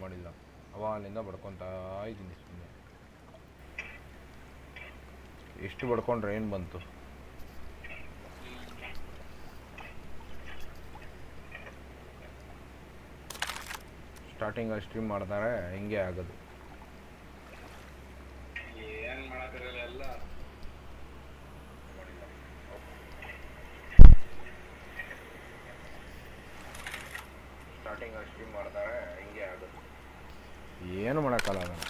ಮಾಡಿಲ್ಲ. ಅಲ್ಲಿಂದ ಬಡ್ಕೊತಾ ಇದ್ದೀನಿ ಸುಮ್ಮನೆ. ಎಷ್ಟು ಬಡ್ಕೊಂಡ್ರೆ ಏನು ಬಂತು? ಸ್ಟಾರ್ಟಿಂಗಲ್ಲಿ ಸ್ಟ್ರೀಮ್ ಮಾಡ್ತಾರೆ ಹಿಂಗೆ ಆಗೋದು. ಏನು ಮಾಡೋಕ್ಕಾಗಲ್ಲ ಎಲ್ಲ. ಸ್ಟಾರ್ಟಿಂಗಲ್ಲಿ ಸ್ಟ್ರೀಮ್ ಮಾಡ್ತಾರೆ ಹಿಂಗೆ ಆಗೋದು. ಏನು ಮಾಡೋಕ್ಕಲ್ಲ ಅದನ್ನು.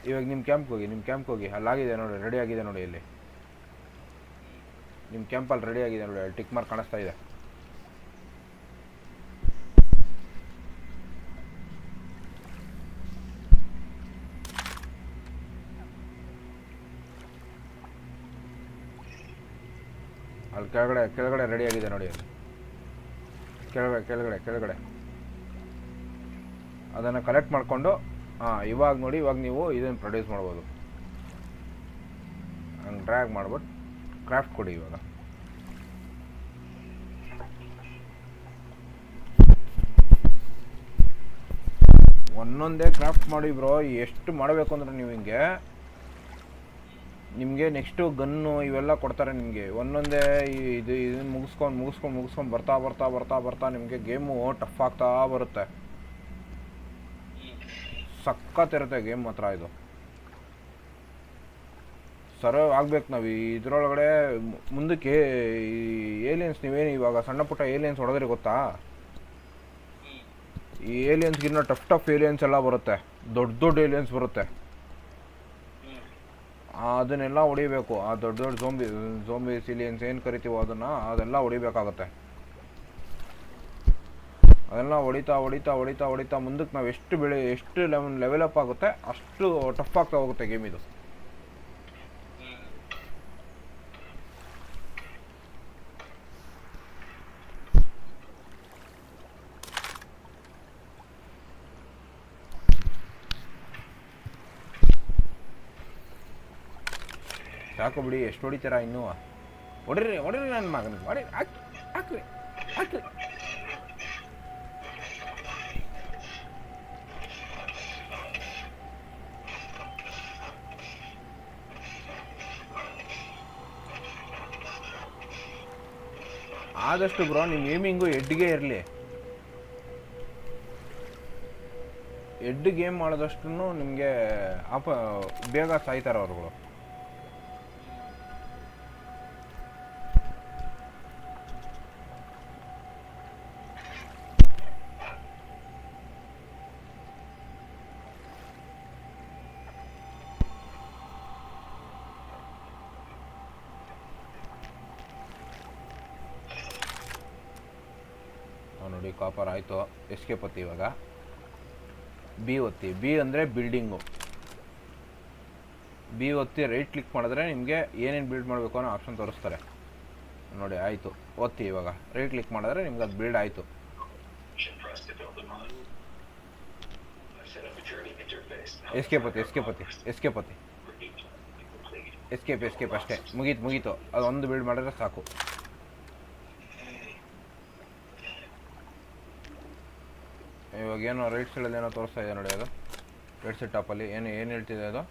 ಇವಾಗ ನಿಮ್ಮ ಕ್ಯಾಂಪ್ಗೆ ಹೋಗಿ ಅಲ್ಲಾಗಿದೆ ನೋಡಿ, ರೆಡಿ ಆಗಿದೆ ನೋಡಿ. ಇಲ್ಲಿ ನಿಮ್ಮ ಕ್ಯಾಂಪಲ್ಲಿ ರೆಡಿ ಆಗಿದೆ ನೋಡಿ, ಅಲ್ಲಿ ಟಿಕ್ ಮಾರ್ಕ್ ಕಾಣಿಸ್ತಾ ಇದೆ. ಅಲ್ಲಿ ಕೆಳಗಡೆ ರೆಡಿ ಆಗಿದೆ ನೋಡಿ. ಅಲ್ಲಿ ಕೆಳಗಡೆ ಅದನ್ನು ಕಲೆಕ್ಟ್ ಮಾಡಿಕೊಂಡು ಇವಾಗ ನೋಡಿ, ಇವಾಗ ನೀವು ಇದನ್ನು ಪ್ರೊಡ್ಯೂಸ್ ಮಾಡ್ಬೋದು. ಹಂಗೆ ಡ್ರ್ಯಾಗ್ ಮಾಡ್ಬಿಟ್ಟು ಕ್ರಾಫ್ಟ್ ಕೊಡಿ. ಇವಾಗ ಒಂದೊಂದೇ ಕ್ರಾಫ್ಟ್ ಮಾಡಿ ಬ್ರೋ. ಎಷ್ಟು ಮಾಡಬೇಕು ಅಂದರೆ ನೀವು ನಿಮಗೆ ನೆಕ್ಸ್ಟು ಗನ್ನು ಇವೆಲ್ಲ ಕೊಡ್ತಾರೆ ನಿಮಗೆ. ಒಂದೊಂದೇ ಇದನ್ನು ಮುಗಿಸ್ಕೊಂಡು ಬರ್ತಾ ನಿಮಗೆ ಗೇಮು ಟಫ್ ಆಗ್ತಾ ಬರುತ್ತೆ. ಸಖತ್ತಿರುತ್ತೆ ಗೇಮ್ ಮಾತ್ರ. ಇದು ಸರ್ವೈವ್ ಆಗ್ಬೇಕು ನಾವು ಇದರೊಳಗಡೆ. ಮುಂದಕ್ಕೆ ಈ ಏಲಿಯನ್ಸ್ ನೀವೇನು ಇವಾಗ ಸಣ್ಣ ಪುಟ್ಟ ಏಲಿಯನ್ಸ್ ಹೊಡೆದ್ರೆ ಗೊತ್ತಾ, ಈ ಏಲಿಯನ್ಸ್ಗಿನ್ನ ಟಫ್ ಏಲಿಯನ್ಸ್ ಎಲ್ಲ ಬರುತ್ತೆ. ದೊಡ್ಡ ಏಲಿಯನ್ಸ್ ಬರುತ್ತೆ. ಅದನ್ನೆಲ್ಲ ಹೊಡಿಬೇಕು. ಆ ದೊಡ್ಡ ಝೋಂಬೀಸ್ ಏಲಿಯನ್ಸ್ ಏನು ಕರಿತೀವೋ ಅದೆಲ್ಲ ಹೊಡಿಬೇಕಾಗತ್ತೆ. ಅದೆಲ್ಲ ಹೊಡಿತಾ ಮುಂದಕ್ಕೆ ನಾವು ಎಷ್ಟು ಲೆವೆಲ್ ಅಪ್ ಆಗುತ್ತೆ ಅಷ್ಟು ಟಫ್ ಆಗ್ತಾ ಹೋಗುತ್ತೆ ಗೇಮ್ ಇದು. ಸಾಕು ಬಿಡಿ, ಎಷ್ಟು ಹೊಡಿತೀರಾ ಇನ್ನೂ? ಹೊಡಿರಿ ನನ್ನ ಮಗನಿಗೆ ಹಾಕ್ರಿ. ಆದಷ್ಟು ಬ್ರೋ ನಿಮ್ಮ ಏಮಿಂಗು ಎಡ್ಗೆ ಇರಲಿ. ಎಡ್ ಗೇಮ್ ಮಾಡೋದಷ್ಟು ನಿಮಗೆ ಬೇಗ ಸಾಯ್ತಾರೆ ಅವ್ರುಗಳು. ನೋಡಿ ಕಾಪರ್ ಆಯಿತು. ಎಸ್ಕೇಪ್ ಒತ್ತಿ. ಇವಾಗ ಬಿ ಒತ್ತಿ. ಬಿ ಅಂದರೆ ಬಿಲ್ಡಿಂಗು. ಬಿ ಒತ್ತಿ ರೈಟ್ ಕ್ಲಿಕ್ ಮಾಡಿದ್ರೆ ನಿಮಗೆ ಏನೇನು ಬಿಲ್ಡ್ ಮಾಡಬೇಕು ಅನ್ನೋ ಆಪ್ಷನ್ ತೋರಿಸ್ತಾರೆ ನೋಡಿ. ಆಯಿತು, ಒತ್ತಿ. ಇವಾಗ ರೈಟ್ ಕ್ಲಿಕ್ ಮಾಡಿದ್ರೆ ನಿಮ್ಗೆ ಅದು ಬಿಲ್ಡ್ ಆಯಿತು. ಎಸ್ಕೇಪ್ ಒತ್ತಿ. ಅಷ್ಟೇ, ಮುಗೀತು. ಅದೊಂದು ಬಿಲ್ಡ್ ಮಾಡಿದ್ರೆ ಸಾಕು. ಇವಾಗ ಏನೋ ರೈಟ್ ಸೈಡಲ್ಲಿ ಏನೋ ತೋರಿಸ್ತಾ ಇದೆ ನೋಡಿ. ಅದು ರೈಟ್ ಸೈಡ್ ಟಾಪಲ್ಲಿ ಏನು ಹೇಳ್ತಿದೆ ಅದು?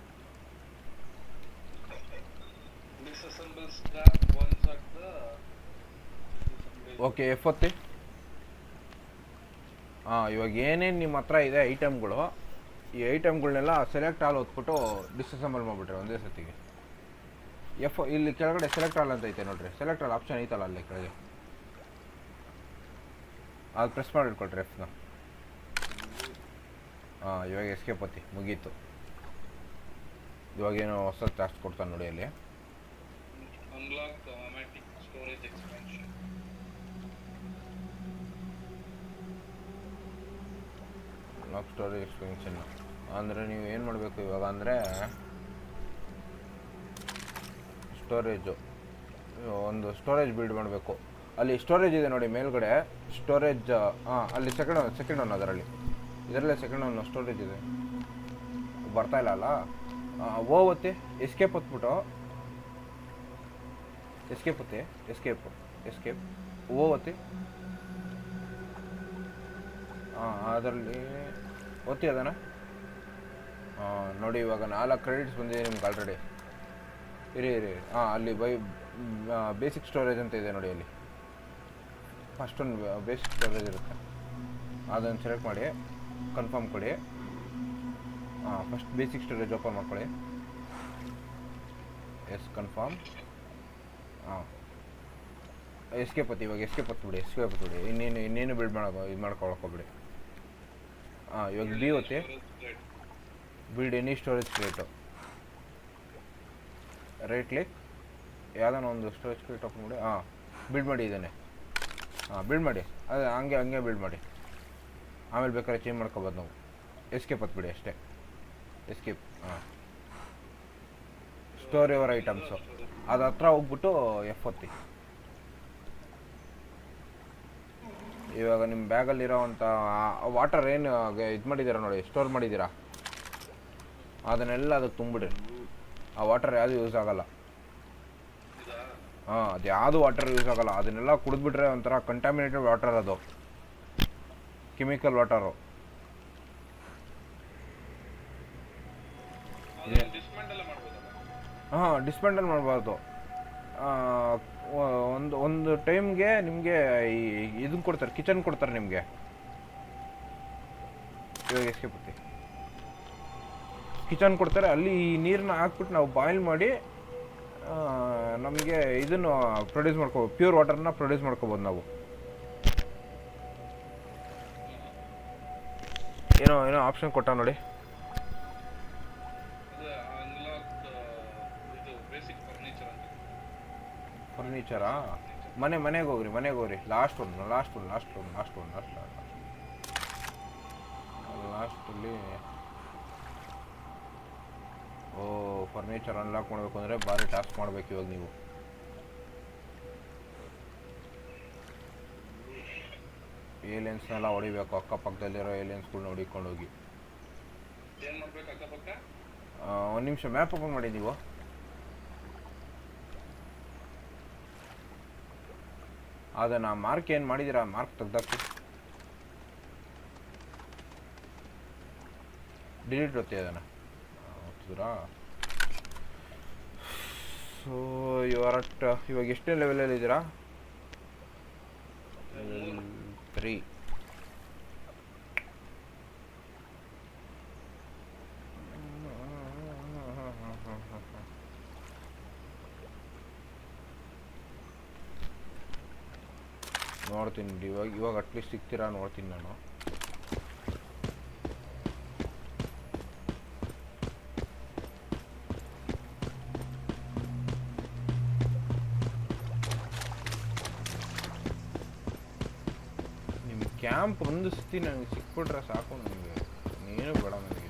ಓಕೆ, ಎಫ್ ಇವಾಗ ಏನೇನು ನಿಮ್ಮ ಹತ್ರ ಇದೆ ಐಟಮ್ಗಳು, ಈ ಐಟಮ್ಗಳನ್ನೆಲ್ಲ ಸೆಲೆಕ್ಟ್ ಆಲ್ ಹೊತ್ಬಿಟ್ಟು ಡಿಸ್ಅಸೆಂಬಲ್ ಮಾಡಿಬಿಟ್ರೆ ಒಂದೇ ಸತಿಗೆ. ಇಲ್ಲಿ ಕೆಳಗಡೆ ಸೆಲೆಕ್ಟ್ ಆಲ್ ಅಂತ ಐತೆ ನೋಡ್ರಿ. ಸೆಲೆಕ್ಟ್ ಆಲ್ ಆಪ್ಷನ್ ಐತಲ್ಲ ಅಲ್ಲಿ ಕೆಳಗೆ, ಅದು ಪ್ರೆಸ್ ಮಾಡಿ ಇಟ್ಕೊಳ್ರಿ ಎಫ್ನ. ಇವಾಗ ಎಸ್ಕೇಪ್ ಒತ್ತಿ. ಮುಗೀತು. ಇವಾಗೇನೋ ಹೊಸ ಟಾಸ್ಕ್ ಕೊಡ್ತಾನೆ ನೋಡಿ ಅಲ್ಲಿ. ಅನ್ಲಾಕ್ ಸ್ಟೋರೇಜ್ ಎಕ್ಸ್ಪೆನ್ಷನ್ ಅಂದರೆ ನೀವು ಏನು ಮಾಡಬೇಕು ಇವಾಗ ಅಂದರೆ, ಒಂದು ಸ್ಟೋರೇಜ್ ಬಿಲ್ಡ್ ಮಾಡಬೇಕು. ಅಲ್ಲಿ ಸ್ಟೋರೇಜ್ ಇದೆ ನೋಡಿ ಮೇಲ್ಗಡೆ. ಸ್ಟೋರೇಜ್ ಅಲ್ಲಿ ಸೆಕೆಂಡ್ ಒನ್ ಅದರಲ್ಲಿ. ಇದರಲ್ಲೇ ಸೆಕೆಂಡ್ ಒನ್ ಸ್ಟೋರೇಜ್ ಇದೆ. ಬರ್ತಾ ಇಲ್ಲ ಅಲ್ಲ. ಒತ್ತಿ. ಎಸ್ಕೇಪ್ ಒತ್ತಿ. ಎಸ್ಕೇಪ್ ಒತ್ತಿ. ಹಾಂ ಅದರಲ್ಲಿ ಒತ್ತಿ ಅದನ್ನು. ನೋಡಿ ಇವಾಗ 4 ಕ್ರೆಡಿಟ್ಸ್ ಬಂದಿದೆ ನಿಮ್ಗೆ ಆಲ್ರೆಡಿ. ಇರಿ ಹಾಂ ಅಲ್ಲಿ ಬೇಸಿಕ್ ಸ್ಟೋರೇಜ್ ಅಂತ ಇದೆ ನೋಡಿ, ಅಲ್ಲಿ ಫಸ್ಟೊಂದು ಬೇಸಿಕ್ ಸ್ಟೋರೇಜ್ ಇರುತ್ತೆ, ಅದನ್ನು ಸೆಲೆಕ್ಟ್ ಮಾಡಿ ಕನ್ಫರ್ಮ್ ಕೊಡಿ. ಹಾಂ ಫಸ್ಟ್ ಬೇಸಿಕ್ ಸ್ಟೋರೇಜ್ ಓಪನ್ ಮಾಡ್ಕೊಳ್ಳಿ. Yes confirm. ಹಾಂ ಎಸ್ಕೇಪ್ ಒತ್ತಿ, ಇವಾಗ ಎಸ್ಕೇಪ್ ಒತ್ತಿಬಿಡಿ. ಇನ್ನೇನು ಇದು ಮಾಡ್ಕೊಳಕ್ಕೋಗ್ಬಿಡಿ. ಹಾಂ ಇವಾಗ ಬಿ ಒತ್ತಿ, build any storage create. Right click, ಯಾವುದಾನ ಒಂದು ಸ್ಟೋರೇಜ್ ಕ್ರಿಯೇಟ್ ಓಪನ್ ಮಾಡಿ. ಹಾಂ ಬಿಲ್ಡ್ ಮಾಡಿ ಇದ್ದಾನೆ. ಹಾಂ ಬಿಲ್ಡ್ ಮಾಡಿ, ಅದೇ ಹಂಗೆ ಬಿಲ್ಡ್ ಮಾಡಿ. ಆಮೇಲೆ ಬೇಕಾದ್ರೆ ಚೇಂಜ್ ಮಾಡ್ಕೊಬೋದು ನಾವು. ಎಸ್ಕೇಪ್ ಒತ್ಬಿಡಿ ಅಷ್ಟೇ, ಎಸ್ಕೇಪ್. ಹಾಂ ಸ್ಟೋರ್ ಯುವರ್ ಐಟಮ್ಸು ಅದು ಹತ್ರ ಹೋಗ್ಬಿಟ್ಟು ಎಫ್ ಒತ್ತಿ. ಇವಾಗ ನಿಮ್ಮ ಬ್ಯಾಗಲ್ಲಿರೋವಂಥ ವಾಟರ್ ಏನು ಇದು ಮಾಡಿದ್ದೀರಾ ನೋಡಿ, ಸ್ಟೋರ್ ಮಾಡಿದ್ದೀರಾ, ಅದನ್ನೆಲ್ಲ ಅದಕ್ಕೆ ತುಂಬಿಡ್ರಿ. ಆ ವಾಟರ್ ಯಾವುದು ಯೂಸ್ ಆಗೋಲ್ಲ. ಹಾಂ ಅದು ಯಾವುದು ವಾಟರ್ ಯೂಸ್ ಆಗೋಲ್ಲ, ಅದನ್ನೆಲ್ಲ ಕುಡಿದ್ಬಿಟ್ರೆ ಒಂಥರ ಕಂಟಾಮಿನೇಟೆಡ್ ವಾಟರ್, ಅದು ಕೆಮಿಕಲ್ ವಾಟರು. ಹಾಂ ಡಿಸ್ಮೆಂಟಲ್ ಮಾಡಬಾರ್ದು. ಒಂದು ಟೈಮ್ಗೆ ನಿಮಗೆ ಇದನ್ನು ಕೊಡ್ತಾರೆ, ಕಿಚನ್ ಕೊಡ್ತಾರೆ ನಿಮಗೆ. ಇವಾಗ ಎಸ್ಕೇಪ್ ಒತ್ತಿ, ಕಿಚನ್ ಕೊಡ್ತಾರೆ. ಅಲ್ಲಿ ಈ ನೀರನ್ನ ಹಾಕ್ಬಿಟ್ಟು ನಾವು ಬಾಯ್ಲ್ ಮಾಡಿ ನಮಗೆ ಇದನ್ನು ಪ್ರೊಡ್ಯೂಸ್ ಮಾಡ್ಕೋಬೋದು, ಪ್ಯೂರ್ ವಾಟರ್ನ ಪ್ರೊಡ್ಯೂಸ್ ಮಾಡ್ಕೋಬೋದು ನಾವು. ಏನೋ ಆಪ್ಷನ್ ಕೊಟ್ಟ ನೋಡಿ. ಫರ್ನಿಚರಾ? ಮನೆಗೆ ಹೋಗ್ರಿ. ಲಾಸ್ಟಲ್ಲಿ ಫರ್ನಿಚರ್ ಅನ್ಲಾಕ್ ಮಾಡಬೇಕು ಅಂದರೆ ಭಾರಿ ಟಾಸ್ಕ್ ಮಾಡಬೇಕು ಇವಾಗ ನೀವು. ಏಲಿಯನ್ಸ್ನೆಲ್ಲ ಹೊಡಿಬೇಕು, ಅಕ್ಕಪಕ್ಕದಲ್ಲಿರೋ ಏಲಿಯನ್ಸ್ಗಳನ್ನ ಹೊಡಿಕೊಂಡು ಹೋಗಿ. ಒಂದು ನಿಮಿಷ ಮ್ಯಾಪ್ ಓಪನ್ ಮಾಡಿ ನೀವು. ಅದನ್ನು ಮಾರ್ಕ್ ಏನು ಮಾಡಿದ್ದೀರಾ, ಮಾರ್ಕ್ ತೆಗ್ದಾಕಿ. ಡಿಲೀಟ್ ಒತ್ತಿ ಅದನ್ನು. ಒತ್ತಿದ್ರಾ? ಸೊ ಇವಾಗ ಎಷ್ಟನೇ ಲೆವೆಲಲ್ಲಿ ಇದ್ದೀರಾ? 3. ನೋಡ್ತೀನಿ ಇವಾಗ ಅಟ್ಲೀಸ್ಟ್ ಸಿಗ್ತೀರಾ ನೋಡ್ತೀನಿ ನಾನು. ನಿಮ್ಮ ಕ್ಯಾಂಪ್ ಒಂದು ಸತಿ ನನಗೆ ಸಿಕ್ಬಿಟ್ರೆ ಸಾಕು, ನನಗೆ ನೀನು ಬೇಡ ನನಗೆ.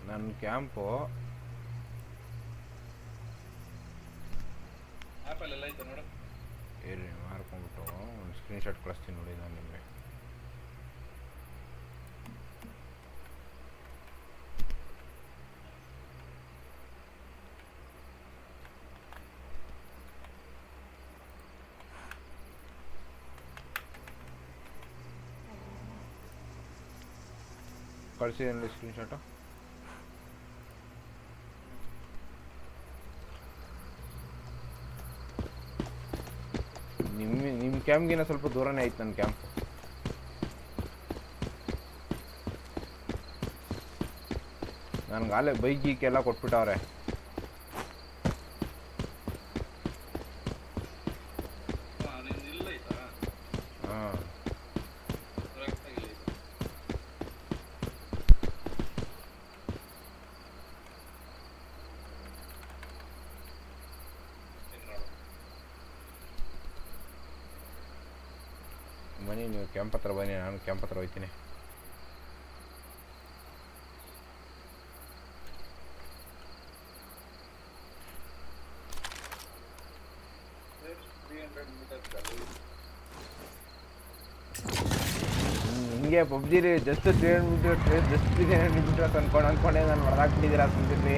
ನನ್ನ ಕ್ಯಾಂಪು ಏರಿ ಮಾರ್ಕೊಂಡ್ಬಿಟ್ಟು ಒಂದು ಸ್ಕ್ರೀನ್ಶಾಟ್ ಕಳಿಸ್ತೀನಿ ನೋಡಿ ನಾನು ನಿಮಗೆ. ಕಳಿಸಿದ್ದೀನಿ ಸ್ಕ್ರೀನ್ಶಾಟು. ನಿಮ್ಮ ಕ್ಯಾಂಪ್ಗಿನ ಸ್ವಲ್ಪ ದೂರನೇ ಐತೆ ನನ್ನ ಕ್ಯಾಂಪ್. ನನಗೆ ಆಲೇ ಬೈಕ್ ಗೀಕೆಲ್ಲ ಕೊಟ್ಬಿಟ್ಟವ್ರೆ. ಹಾಂ ಬನ್ನಿ, ನೀವು ಕ್ಯಾಂಪ್ ಹತ್ರ ಬನ್ನಿ, ನಾನು ಕ್ಯಾಂಪ್ ಹತ್ರ ಹೋಗ್ತೀನಿ. ಹಿಂಗೆ ಪಬ್ಜಿಲಿ ಜಸ್ಟ್ 300 ಜಸ್ಟ್ 300 ಮೀಟರ್ಸ್ ಅನ್ಕೊಂಡೆ ನಾನು ಹೊಡೆದಾಕ್ಬಿಟ್ಟಿದ್ದೀರಾ ಸುಂದಿರ್ರಿ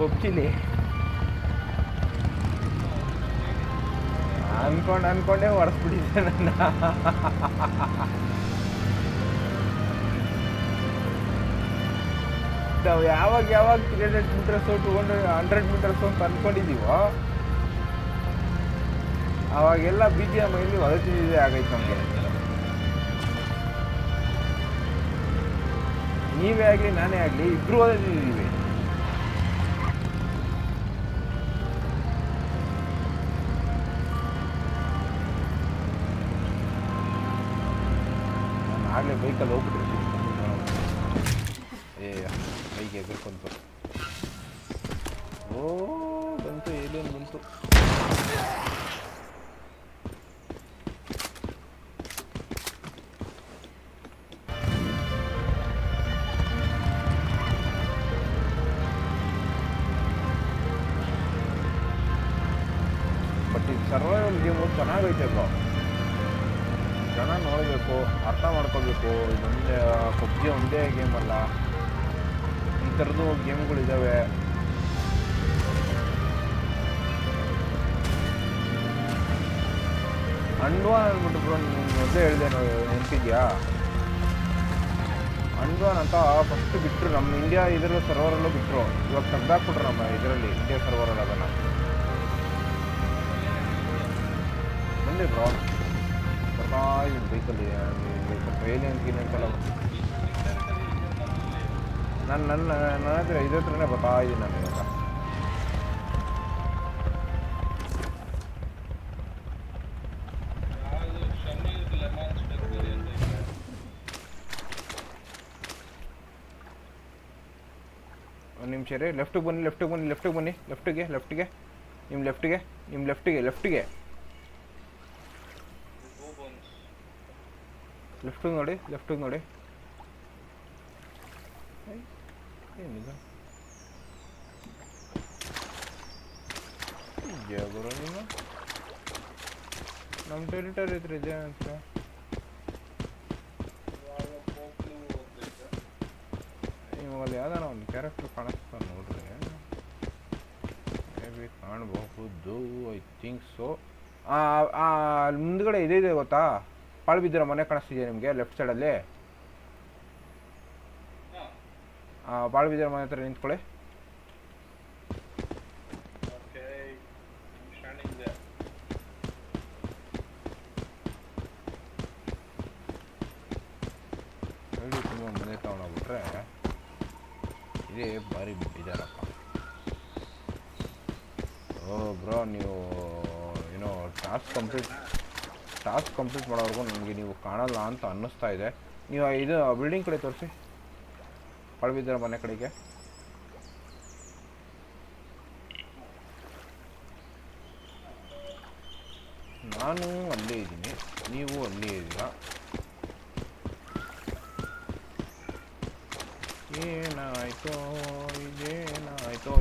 ಪಬ್ಜಿಲಿ ಅನ್ಕೊಂಡೆ ಹೊಡೆಸ್ಬಿಟ್ಟಿದ್ದೆ ನನ್ನ ನಾವು ಯಾವಾಗ 300 ಮೀಟರ್ಸು 100 ಮೀಟರ್ಸು ಅಂತ ಅಂದ್ಕೊಂಡಿದ್ದೀವೋ ಅವಾಗೆಲ್ಲ BGM ಇಲ್ಲಿ ಹೊರತಿದ್ದೆ ಆಗೈತೆ ನಮಗೆ. ನೀವೇ ಆಗಲಿ ನಾನೇ ಆಗಲಿ ಇಬ್ರು ಓದಿದ್ದೀವಿ. ನಾನು ಆಗಲೇ ಬೈಕಲ್ಲಿ ಹೋಗ್ಬಿಟ್ಟಿರ್ತೀನಿ. ಬೈಕ್ ಎದುರ್ಕೊಂತು. ಓ ಬಂತು, ಏನೇನು ಬಂತು. ಬಟ್ ಇದು ಸರ್ವೈವಲ್ ಗೇಮು ಚೆನ್ನಾಗೈತೆ ಬ್ರೋ. ಜನ ನೋಡಬೇಕು, ಅರ್ಥ ಮಾಡ್ಕೋಬೇಕು. ಇದೊಂದೇ ಪಬ್ಜಿ ಒಂದೇ ಗೇಮ್ ಅಲ್ಲ, ಈ ಥರದ್ದು ಗೇಮ್ಗಳಿದ್ದಾವೆ. ಅಂಡ್ವಾನ್ ಅಂದ್ಬಿಟ್ಟು ಬ್ರೋ ನೀನು ಮೊದಲೇ ಹೇಳಿದೆ ನೆನಪಿದ್ಯಾ? ಅಂಡ್ವಾನ್ ಅಂತ ಫಸ್ಟ್ ಬಿಟ್ಟರು ನಮ್ಮ ಇಂಡಿಯಾ ಇದರಲ್ಲೂ ಸರ್ವರಲ್ಲೂ ಬಿಟ್ಟರು. ಇವಾಗ ತೆಗ್ದಾಕ್ಬಿಟ್ರು ನಮ್ಮ ಇದರಲ್ಲಿ ಇಂಡಿಯಾ ಸರ್ವರಲ್ಲಿ. ಅದನ್ನು ಬಂದೆ ಬ್ರೋ ಬರ್ತಾ ಇದ್ದೀನಿ ಬೈಕಲ್ಲಿ. ಸ್ವಲ್ಪ ಏಲಿಯನ್ಸ್ ಗಿಲಿಯನ್ಸ್ ನನ್ನ ಹತ್ರ ಇದ್ರ ಹತ್ರನೇ ಬರ್ತಾ ಇದ್ದೀನಿ ನಾನು ಇವಾಗ. ಒಂದು ನಿಮಿಷ ರೀ. ಲೆಫ್ಟಿಗೆ ಬನ್ನಿ ಲೆಫ್ಟಿಗೆ ನಿಮ್ಮ ಲೆಫ್ಟಿಗೆ ನೋಡಿ. ಏನಿದು ಜಗುರು ನೀನು ನಮ್ಮ ಟೆರಿಟರಿ ಇದ್ರೆ ಇದೆ ಅಂತ. ಇವಾಗ ಯಾವ್ದಾರ ಒಂದು ಕ್ಯಾರೆಕ್ಟರ್ ಕಾಣಿಸ್ತಾ ನೋಡ್ರಿ. ಮೇ ಬಿ ಕಾಣಬಹುದು, ಐ ಥಿಂಕ್ ಸೊ. ಮುಂದ್ಗಡೆ ಇದೆ ಗೊತ್ತಾ, ಪಾಳು ಬಿದ್ದಿರೋ ಮನೆ ಕಾಣಿಸ್ತಿದೆಯಾ ನಿಮಗೆ ಲೆಫ್ಟ್ ಸೈಡಲ್ಲಿ? ಪಾಳು ಬಿದ್ದಿರೋ ಮನೆ ಹತ್ರ ನಿಂತ್ಕೊಳ್ಳಿ. ಹೇಳಿ ತುಂಬ ಮನೆ ತಗೊಂಡೋಗ್ಬಿಟ್ರೆ ಇದೇ ಭಾರಿ ಬಿಟ್ಟಿದ್ದಾರಪ್ಪ. ಓ ಬ್ರೋ, ನೀವು ಏನೋ ಟಾಸ್ಕ್ ಕಂಪ್ಲೀಟ್ ಮಾಡೋವರೆಗೂ ನನಗೆ ನೀವು ಕಾಣಲ್ಲ ಅಂತ ಅನ್ನಿಸ್ತಾ ಇದೆ. ನೀವು ಇದು ಬಿಲ್ಡಿಂಗ್ ಕಡೆ ತೋರಿಸಿ, ಪಳಬಿದ್ದರ ಮನೆ ಕಡೆಗೆ. ನಾನು ಅಲ್ಲೇ ಇದ್ದೀನಿ, ನೀವು ಅಲ್ಲೇ ಇದ್ದೀರಾ. ಏನಾಯ್ತೋ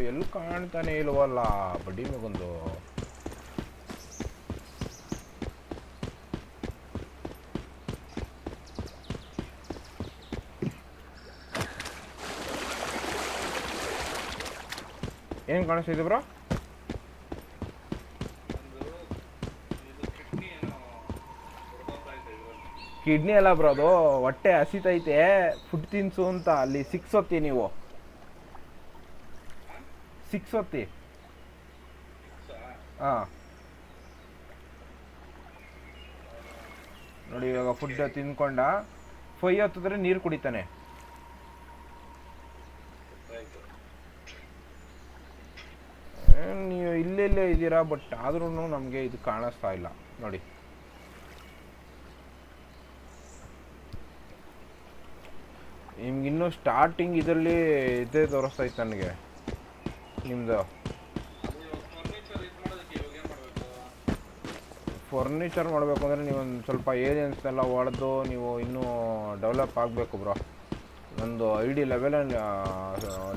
ಎಲ್ಲಿ ಕಾಣ್ತಾನೆ ಇಲ್ವಲ್ಲ ಬಡ್ಡಿ ಮಗೊಂದು. ಏನು ಕಾಣಿಸ್ತಿದೆ ಬ್ರೋ? ಕಿಡ್ನಿ ಅಲ್ಲ ಬ್ರೋ, ಅದು ಹೊಟ್ಟೆ ಹಸಿತೈತೆ, ಫುಡ್ ತಿನ್ಸು ಅಂತ. ಅಲ್ಲಿ 6 ಹೊತ್ತಿ ನೀವು 6 ಹೊತ್ತಿ. ಹಾಂ ನೋಡಿ, ಇವಾಗ ಫುಡ್ ತಿನ್ಕೊಂಡ 5 ಹೊತ್ತಿದ್ರೆ ನೀರು ಕುಡಿತಾನೆ. ನೀವು ಇಲ್ಲೇ ಇದ್ದೀರಾ, ಬಟ್ ಆದ್ರೂ ನಮಗೆ ಇದು ಕಾಣಿಸ್ತಾ ಇಲ್ಲ ನೋಡಿ. ನಿಮ್ಗೆ ಇನ್ನೂ ಸ್ಟಾರ್ಟಿಂಗ್ ಇದರಲ್ಲಿ ಇದೇ ತೋರಿಸ್ತಾ ಇತ್ತು ನನಗೆ ನಿಮ್ಮದು. ಫರ್ನಿಚರ್ ಮಾಡಬೇಕು ಅಂದರೆ ನೀವು ಒಂದು ಸ್ವಲ್ಪ ಏರಿಯನ್ಸ್ನೆಲ್ಲ ಹೊಡೆದು ನೀವು ಇನ್ನೂ ಡೆವಲಪ್ ಆಗಬೇಕು ಬ್ರೋ. ಒಂದು ID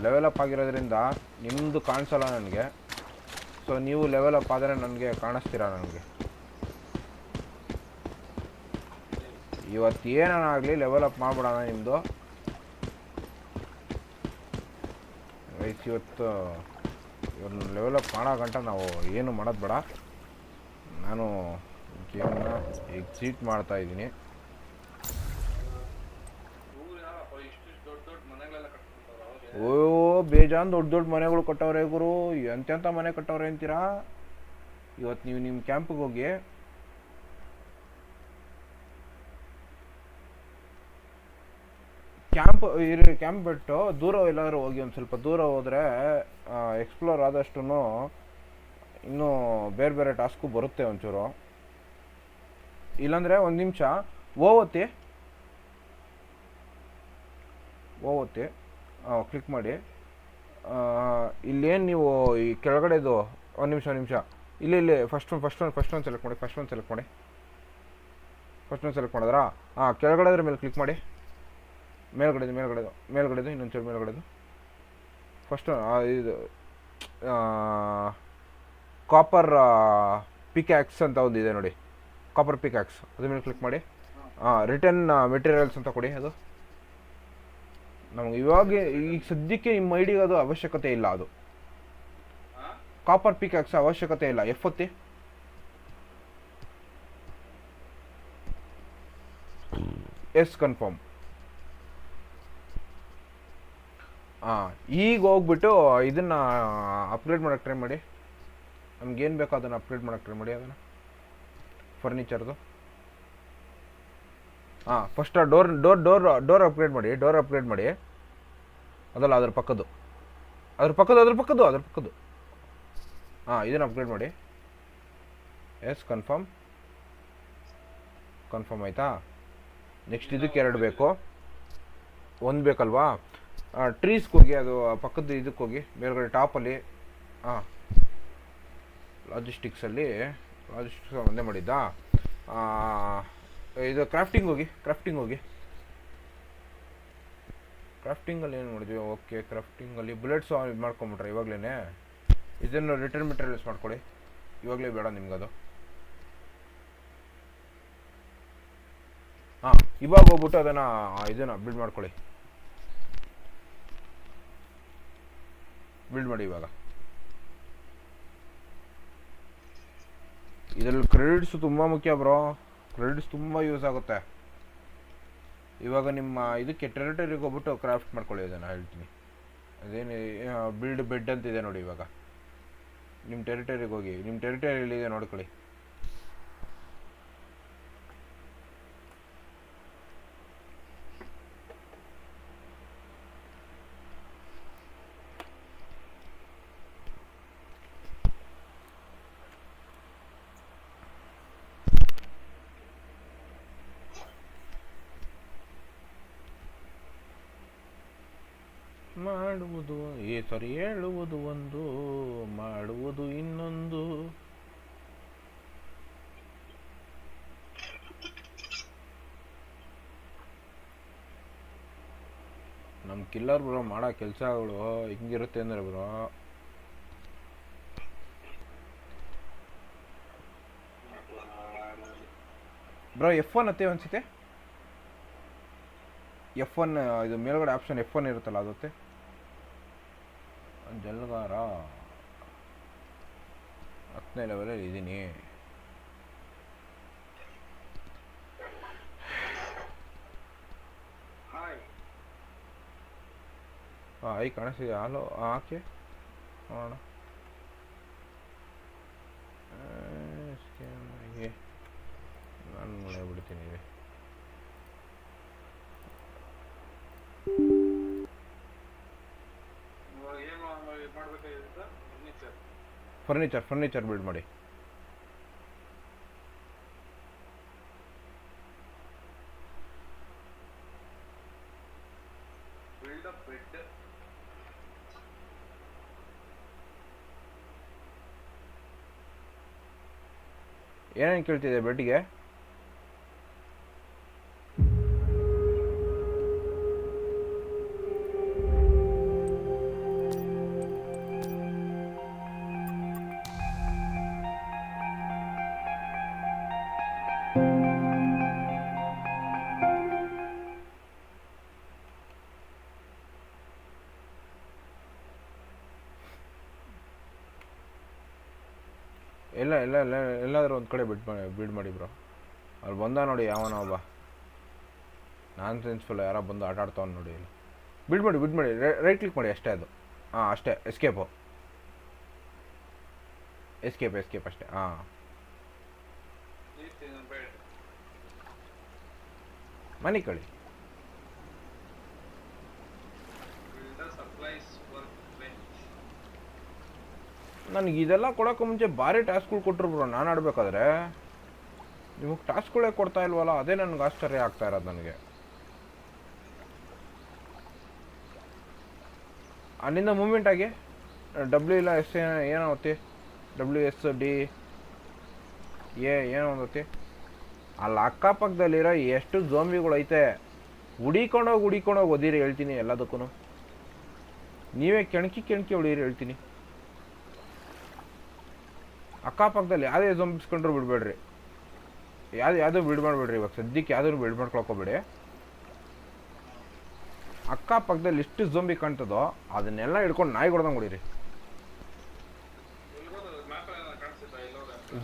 ಲೆವೆಲಪ್ ಆಗಿರೋದ್ರಿಂದ ನಿಮ್ಮದು ಕಾಣಿಸಲ್ಲ ನನಗೆ. ಸೊ ನೀವು ಲೆವೆಲಪ್ ಆದರೆ ನನಗೆ ಕಾಣಿಸ್ತೀರಾ ನನಗೆ. ಇವತ್ತು ಏನಾಗಲಿ ಲೆವೆಲ್ ಅಪ್ ಮಾಡ್ಬಿಡೋಣ ನಿಮ್ಮದು ಗೈಸ್. ಇವತ್ತು ಇವ್ರನ್ನ ಲೆವೆಲ್ ಅಪ್ ಮಾಡೋ ಗಂಟ ನಾವು ಏನು ಮಾಡೋದು ಬೇಡ. ನಾನು ಗೇಮ್ನ ಎಕ್ಸಿಟ್ ಮಾಡ್ತಾ ಇದ್ದೀನಿ. ಓ ಬೇಜಾನ್ ದೊಡ್ಡ ದೊಡ್ಡ ಮನೆಗಳು ಕಟ್ಟವ್ರೆ ಗುರು. ಎಂತೆಂಥ ಮನೆ ಕಟ್ಟವ್ರೆ ಅಂತೀರಾ? ಇವತ್ತು ನೀವು ನಿಮ್ಮ ಕ್ಯಾಂಪಿಗೆ ಹೋಗಿ ಕ್ಯಾಂಪ್ ಬಿಟ್ಟು ದೂರ ಎಲ್ಲಾದ್ರೂ ಹೋಗಿ, ಒಂದು ಸ್ವಲ್ಪ ದೂರ ಹೋದರೆ ಎಕ್ಸ್ಪ್ಲೋರ್ ಆದಷ್ಟು ಇನ್ನೂ ಬೇರೆ ಬೇರೆ ಟಾಸ್ಕು ಬರುತ್ತೆ ಒಂಚೂರು. ಇಲ್ಲಾಂದರೆ ಒಂದು ನಿಮಿಷ ಓವತ್ತಿ ಕ್ಲಿಕ್ ಮಾಡಿ. ಇಲ್ಲೇನು ನೀವು ಈ ಕೆಳಗಡೆದು ಒಂದು ನಿಮಿಷ ಇಲ್ಲಿ ಫಸ್ಟ್ ಒಂದು ಸೆಲೆಕ್ಟ್ ಮಾಡಿ. ಫಸ್ಟ್ ಒಂದು ಸೆಲೆಕ್ಟ್ ಮಾಡಿದ್ರಾ? ಕೆಳಗಡೆ ಅದ್ರ ಮೇಲೆ ಕ್ಲಿಕ್ ಮಾಡಿ. ಮೇಲ್ಗಡೆದು ಇನ್ನೊಂಚೂರು ಮೇಲ್ಗಡೆದು ಫಸ್ಟ್ ಇದು ಕಾಪರ್ ಪಿಕ್ಯಾಕ್ಸ್ ಅಂತ ಒಂದಿದೆ ನೋಡಿ, ಕಾಪರ್ ಪಿಕ್ಯಾಕ್ಸ್, ಅದ್ರ ಮೇಲೆ ಕ್ಲಿಕ್ ಮಾಡಿ. ರಿಟರ್ನ್ ಮೆಟೀರಿಯಲ್ಸ್ ಅಂತ ಕೊಡಿ. ಅದು ನಮಗೆ ಇವಾಗ ಈಗ ಸದ್ಯಕ್ಕೆ ನಿಮ್ಮ ಐಡಿಗೆ ಅದು ಅವಶ್ಯಕತೆ ಇಲ್ಲ. ಅದು ಕಾಪರ್ ಪಿಕ್ಯಾಕ್ಸ್ ಅವಶ್ಯಕತೆ ಇಲ್ಲ. ಒತ್ತಿ. Yes confirm. ಈಗ ಹೋಗ್ಬಿಟ್ಟು ಇದನ್ನು ಅಪ್ಗ್ರೇಡ್ ಮಾಡೋಕ್ಕೆ ಟ್ರೈ ಮಾಡಿ. ನಮ್ಗೇನು ಬೇಕೋ ಅದನ್ನು ಅಪ್ಗ್ರೇಡ್ ಮಾಡೋಕ್ಕೆ ಟ್ರೈ ಮಾಡಿ. ಅದನ್ನು ಫರ್ನಿಚರ್ದು ಫಸ್ಟ್ ಡೋರ್ ಅಪ್ಗ್ರೇಡ್ ಮಾಡಿ. ಅದಲ್ಲ, ಅದ್ರ ಪಕ್ಕದ್ದು ಇದನ್ನು ಅಪ್ಗ್ರೇಡ್ ಮಾಡಿ. ಎಸ್ ಕನ್ಫರ್ಮ್ ಆಯಿತಾ? ನೆಕ್ಸ್ಟ್ ಇದಕ್ಕೆ 2 ಬೇಕು, 1 ಬೇಕಲ್ವಾ? ಟ್ರೀಸ್ಗೆ ಹೋಗಿ, ಅದು ಪಕ್ಕದ ಇದಕ್ಕೆ ಹೋಗಿ, ಮೇಲ್ಗಡೆ ಟಾಪಲ್ಲಿ ಲಾಜಿಸ್ಟಿಕ್ಸ್ ಒಂದೇ ಮಾಡಿದ್ದಾ? ಇದು ಕ್ರಾಫ್ಟಿಂಗ್ ಹೋಗಿ. ಕ್ರಾಫ್ಟಿಂಗಲ್ಲಿ ಏನು ಮಾಡಿದ್ವಿ? ಓಕೆ, ಕ್ರಾಫ್ಟಿಂಗಲ್ಲಿ ಬುಲೆಟ್ಸ್ ಇದು ಮಾಡ್ಕೊಂಬಿಟ್ರೆ ಇವಾಗಲೇ. ಇದನ್ನು ರಿಟರ್ನ್ ಮೆಟೀರಿಯಲ್ಸ್ ಮಾಡ್ಕೊಳ್ಳಿ. ಇವಾಗಲೇ ಬೇಡ ನಿಮ್ಗದು. ಇವಾಗ ಹೋಗ್ಬಿಟ್ಟು ಇದನ್ನು ಬಿಲ್ಡ್ ಮಾಡ್ಕೊಳ್ಳಿ. ಬಿಲ್ಡ್ ಮಾಡಿ ಇವಾಗ. ಇದರಲ್ಲಿ ಕ್ರೆಡಿಟ್ಸ್ ತುಂಬ ಮುಖ್ಯ ಬ್ರೋ. ಕ್ರೆಡಿಟ್ಸ್ ತುಂಬ ಯೂಸ್ ಆಗುತ್ತೆ. ಇವಾಗ ನಿಮ್ಮ ಇದಕ್ಕೆ ಟೆರಿಟರಿಗೆ ಹೋಗ್ಬಿಟ್ಟು ಕ್ರಾಫ್ಟ್ ಮಾಡ್ಕೊಳ್ಳಿ. ಅದನ್ನು ಹೇಳ್ತೀನಿ. ಅದೇನು ಬಿಲ್ಡ್ ಬೆಡ್ ಅಂತಿದೆ ನೋಡಿ. ಇವಾಗ ನಿಮ್ಮ ಟೆರಿಟರಿಗೆ ಹೋಗಿ, ನಿಮ್ಮ ಟೆರಿಟರಿಯಲ್ಲಿದೆ ನೋಡ್ಕೊಳ್ಳಿ. ಹೇಳುವುದು ಒಂದು, ಮಾಡುವುದು ಇನ್ನೊಂದು. ನಮ್ಮ ಕಿಲ್ಲರ್ ಬ್ರೋ ಮಾಡೋ ಕೆಲಸಗಳು ಹಿಂಗಿರುತ್ತೆ ಅಂದರೆ ಬ್ರೋ, F1 ಹತ್ತೆ ಅನ್ಸುತ್ತೆ. F1 ಇದು ಮೇಲ್ಗಡೆ ಆಪ್ಷನ್ F1 ಇರುತ್ತಲ್ಲ, ಅದತ್ತೆ. ಜಲ್ಗಾರ 10ನೇ ಲೆವೆಲಲ್ಲಿ ಇದ್ದೀನಿ. ಐ ಕಾಣಿಸ್ತಿದೆ. ಹಲೋ, ಆಕೆ ನೋಡೋಣ. ನಾನು ನೋಡ್ಬಿಡ್ತೀನಿ. ಫರ್ನಿಚರ್ ಬಿಲ್ಡ್ ಮಾಡಿ. ಏನೇನು ಕೇಳ್ತಿದೆ ಬೆಡ್ಗೆ? ಎಲ್ಲಾದರೂ ಒಂದು ಕಡೆ ಬಿಡ್ ಮಾಡಿ ಬ್ರೋ. ಅಲ್ಲಿ ಬಂದ ನೋಡಿ ಯಾವನ ಒಬ್ಬ ನಾನ್ ಸೆನ್ಸ್ಫುಲ್ ಯಾರೋ ಬಂದು ಆಟ ಆಡ್ತಾವನು ನೋಡಿ. ಇಲ್ಲಿ ಬಿಡ್ ಮಾಡಿ ರೈಟ್ ಕ್ಲಿಕ್ ಮಾಡಿ ಅಷ್ಟೇ. ಅದು ಹಾಂ ಅಷ್ಟೇ. ಎಸ್ಕೇಪ್ ಅಷ್ಟೇ. ಹಾಂ ಮನೆ ಕಳಿ. ನನಗೆ ಇದೆಲ್ಲ ಕೊಡೋಕೆ ಮುಂಚೆ ಭಾರಿ ಟಾಸ್ಕ್ಗಳು ಕೊಟ್ಟರು ಬ್ರೋ. ನಾನು ಆಡಬೇಕಾದ್ರೆ ನಿಮಗೆ ಟಾಸ್ಕ್ಗಳೇ ಕೊಡ್ತಾ ಇಲ್ವಲ್ಲ, ಅದೇ ನನಗೆ ಆಶ್ಚರ್ಯ ಆಗ್ತಾ ಇರೋದು. ನನಗೆ ಅಲ್ಲಿಂದ ಮೂಮೆಂಟ್ ಆಗಿ ಡಬ್ಲ್ಯೂ ಇಲ್ಲ ಎಸ್ ಏನೋ ಹೊತ್ತಿ WSD ಏನೋ ಒಂದೊತ್ತಿ ಅಲ್ಲಿ ಅಕ್ಕಪಕ್ಕದಲ್ಲಿರೋ ಎಷ್ಟು ಝೋಂಬಿಗಳು ಐತೆ. ಹುಡಿಕೊಂಡೋಗಿ ಓದಿರಿ ಹೇಳ್ತೀನಿ ಎಲ್ಲದಕ್ಕೂ. ನೀವೇ ಕೆಣಕಿ ಹೊಡೀರಿ ಹೇಳ್ತೀನಿ. ಅಕ್ಕಪಕ್ಕದಲ್ಲಿ ಯಾವುದೇ ಝೋಂಬಿಸ್ಕೊಂಡ್ರು ಬಿಡಬೇಡ್ರಿ. ಯಾವುದೂ ಬಿಡ್ ಮಾಡಬೇಡ್ರಿ. ಇವಾಗ ಸದ್ಯಕ್ಕೆ ಯಾವುದೂ ಬಿಡ್ ಮಾಡ್ಕೊಳ್ಕೋಬೇಡಿ. ಅಕ್ಕಪಕ್ಕದಲ್ಲಿ ಎಷ್ಟು ಝೋಂಬಿ ಕಾಣ್ತದೋ ಅದನ್ನೆಲ್ಲ ಹಿಡ್ಕೊಂಡು ನಾಯಿ ಹೊಡೆದಂಗೆ ಹೊಡೀರಿ.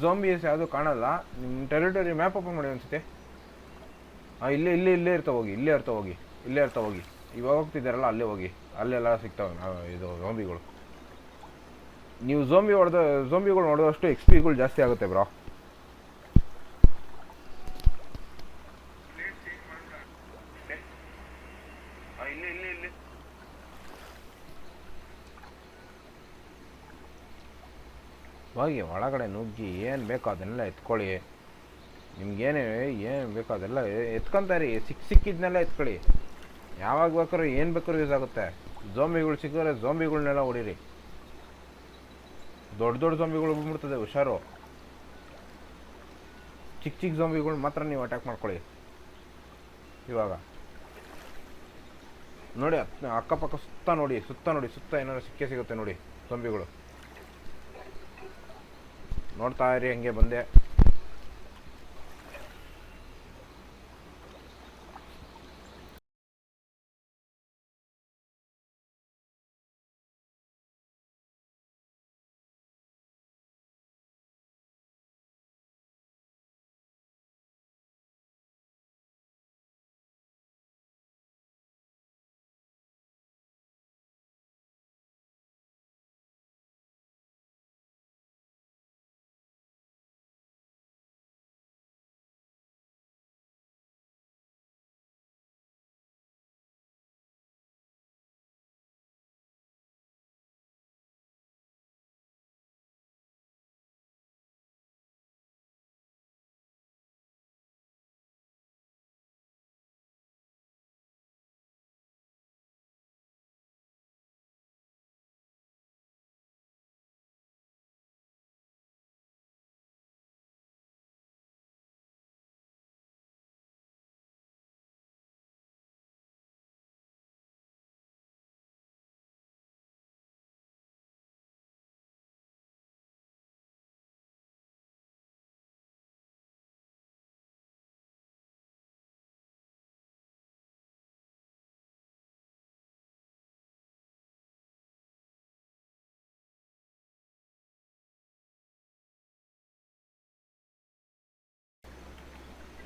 ಝೋಂಬಿಸ್ ಯಾವುದು ಕಾಣಲ್ಲ. ನಿಮ್ಮ ಟೆರಿಟರಿ ಮ್ಯಾಪ್ ಓಪನ್ ಮಾಡಿ ಅನ್ಸುತ್ತೆ. ಹಾಂ ಇಲ್ಲೇ ಇರ್ತಾ ಹೋಗಿ. ಇವಾಗ ಹೋಗ್ತಿದ್ದಾರಲ್ಲ ಅಲ್ಲೇ ಹೋಗಿ. ಅಲ್ಲೆಲ್ಲ ಸಿಗ್ತಾವೆ ಇದು ಝೋಂಬಿಗಳು. ನೀವು ಝೋಂಬಿಗಳು ಹೊಡೆದಷ್ಟು XPಗಳು ಜಾಸ್ತಿ ಆಗುತ್ತೆ ಬ್ರೋ. ಹೋಗಿ ಒಳಗಡೆ ನುಗ್ಗಿ ಏನು ಬೇಕೋ ಅದನ್ನೆಲ್ಲ ಎತ್ಕೊಳ್ಳಿ. ನಿಮ್ಗೇನು ಬೇಕೋ ಅದೆಲ್ಲ ಎತ್ಕೊಂತಾರಿ. ಸಿಕ್ಕಿದ್ನೆಲ್ಲ ಎತ್ಕೊಳ್ಳಿ. ಯಾವಾಗ ಬೇಕಾದ್ರೂ ಏನು ಬೇಕಾದ್ರೂ ಯೂಸ್ ಆಗುತ್ತೆ. ಝೋಂಬಿಗಳು ಸಿಕ್ಕಿದ್ರೆ ಝೋಂಬಿಗಳನ್ನೆಲ್ಲ ಹೊಡೀರಿ. ದೊಡ್ಡ ಝೋಂಬಿಗಳು ಬಂದ್ಬಿಡ್ತದೆ, ಹುಷಾರು. ಚಿಕ್ಕ ಝೋಂಬಿಗಳು ಮಾತ್ರ ನೀವು ಅಟ್ಯಾಕ್ ಮಾಡ್ಕೊಳ್ಳಿ. ಇವಾಗ ನೋಡಿ ಅಕ್ಕಪಕ್ಕ ಸುತ್ತ ನೋಡಿ ಏನಾದ್ರು ಸಿಗುತ್ತೆ ನೋಡಿ ಝೋಂಬಿಗಳು. ನೋಡ್ತಾ ಇರಿ. ಹಂಗೆ ಬಂದೆ.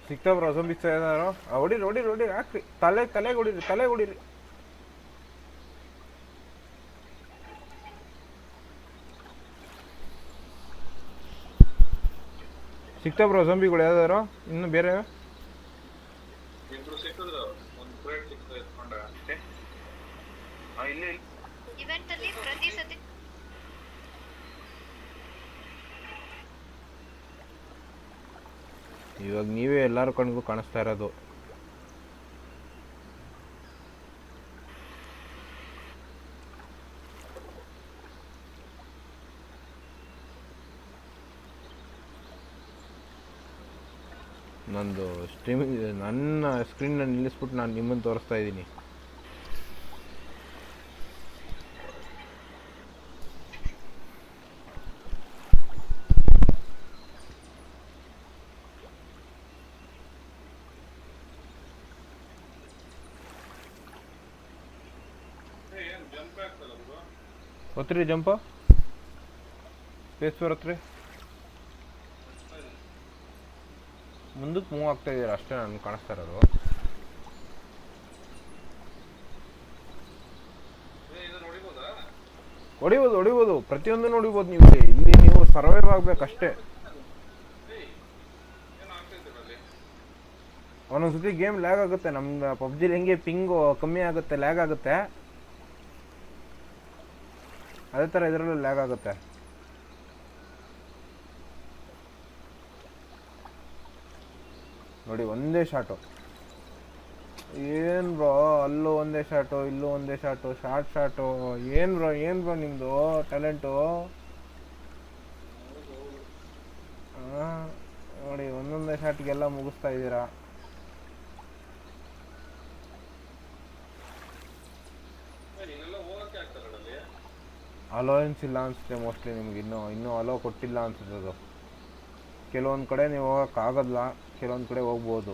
ಸಿಕ್ತಾವ್ರ ಝೋಂಬಿಸ್ ಏನಾರು ಹೊಡೀರಿ ಹಾಕ್ರಿ. ತಲೆಗೆ ಹೊಡೀರಿ. ಸಿಕ್ತಾವ್ರ ಝೋಂಬಿಗಳು ಯಾವ್ದಾರು ಇನ್ನು ಬೇರೆ? ಇವಾಗ ನೀವೇ ಎಲ್ಲರ ಕಣ್ಗೂ ಕಾಣಿಸ್ತಾ ಇರೋದು. ನಂದು ಸ್ಟ್ರೀಮಿಂಗ್ ನನ್ನ ಸ್ಕ್ರೀನ್ನ ನಿಲ್ಲಿಸ್ಬಿಟ್ಟು ನಾನು ನಿಮ್ಮನ್ನು ತೋರಿಸ್ತಾ ಇದ್ದೀನಿ. ಒತ್ತಿರಿ ಜಂಪ ಸ್ಪೇಸ್ ಬರತ್ರಿ. ಮುಂದಕ್ಕೆ ಮೂವ್ ಆಗ್ತಾ ಇದ್ದೀರಾ ಅಷ್ಟೇ ನನಗೆ ಕಾಣಿಸ್ತಾ ಇರೋದು. ಹೊಡಿಬೋದು ಪ್ರತಿಯೊಂದು ನೋಡಿಬೋದು ನೀವು. ಇಲ್ಲಿ ನೀವು ಸರ್ವೈವ್ ಆಗ್ಬೇಕಷ್ಟೇ. ಒಂದೊಂದ್ಸತಿ ಗೇಮ್ ಲ್ಯಾಗ್ ಆಗುತ್ತೆ. ನಮ್ಮ ಪಬ್ಜಿಲಿ ಹೆಂಗೆ ಪಿಂಗು ಕಮ್ಮಿ ಆಗುತ್ತೆ, ಲ್ಯಾಗ್ ಆಗುತ್ತೆ, ಅದೇ ಥರ ಇದರಲ್ಲೂ ಲ್ಯಾಗ್ ಆಗುತ್ತೆ. ನೋಡಿ ಒಂದೇ ಶಾಟು. ಏನು ಬ್ರೋ, ಅಲ್ಲೂ ಒಂದೇ ಶಾಟು, ಇಲ್ಲೂ ಒಂದೇ ಶಾಟು, ಶಾಟು. ಏನು ಬ್ರೋ ನಿಮ್ಮದು ಟ್ಯಾಲೆಂಟು. ನೋಡಿ ಒಂದೊಂದೇ ಶಾಟ್ಗೆಲ್ಲ ಮುಗಿಸ್ತಾ ಇದ್ದೀರಾ. ಅಲೋಯನ್ಸ್ ಇಲ್ಲ ಅನಿಸುತ್ತೆ ಮೋಸ್ಟ್ಲಿ ನಿಮ್ಗೆ. ಇನ್ನೂ ಅಲೋ ಕೊಟ್ಟಿಲ್ಲ ಅನ್ಸುತ್ತೆ ಅದು. ಕೆಲವೊಂದು ಕಡೆ ನೀವು ಹೋಗೋಕ್ಕಾಗಲ್ಲ, ಕೆಲವೊಂದು ಕಡೆ ಹೋಗ್ಬೋದು.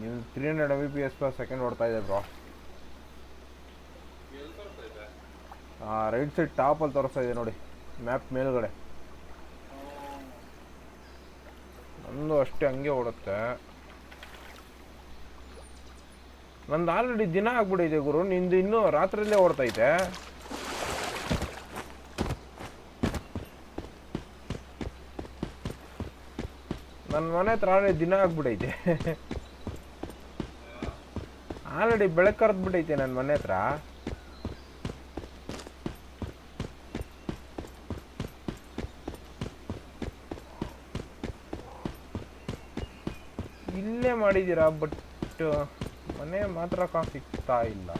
ನೀವು 300 Mbps/s ಓಡ್ತಾ ಇದೆ ಬ್ರೋ. ರೈಟ್ ಸೈಡ್ ಟಾಪಲ್ಲಿ ತೋರಿಸ್ತಾ ಇದೆ ನೋಡಿ, ಮ್ಯಾಪ್ ಮೇಲ್ಗಡೆ. ನಂದು ಅಷ್ಟೇ ಹಂಗೆ ಓಡುತ್ತೆ. ನಂದು ಆಲ್ರೆಡಿ ದಿನ ಆಗ್ಬಿಟ್ಟಿದೆ ಗುರು, ನಿಂದು ಇನ್ನೂ ರಾತ್ರಿಯಲ್ಲೇ ಓಡ್ತೈತೆ. ನನ್ನ ಮನೆ ಹತ್ರ ಆಲ್ರೆಡಿ ದಿನ ಆಗ್ಬಿಟ್ಟೈತೆ. ಆಲ್ರೆಡಿ ಬೆಳಕು ಕರೆದ್ಬಿಟ್ಟೈತೆ ನನ್ನ ಮನೆ ಹತ್ರ. ಇಲ್ಲೇ ಮಾಡಿದ್ದೀರಾ, ಬಟ್ ಮನೆ ಮಾತ್ರ ಸಿಗ್ತಾ ಇಲ್ಲ.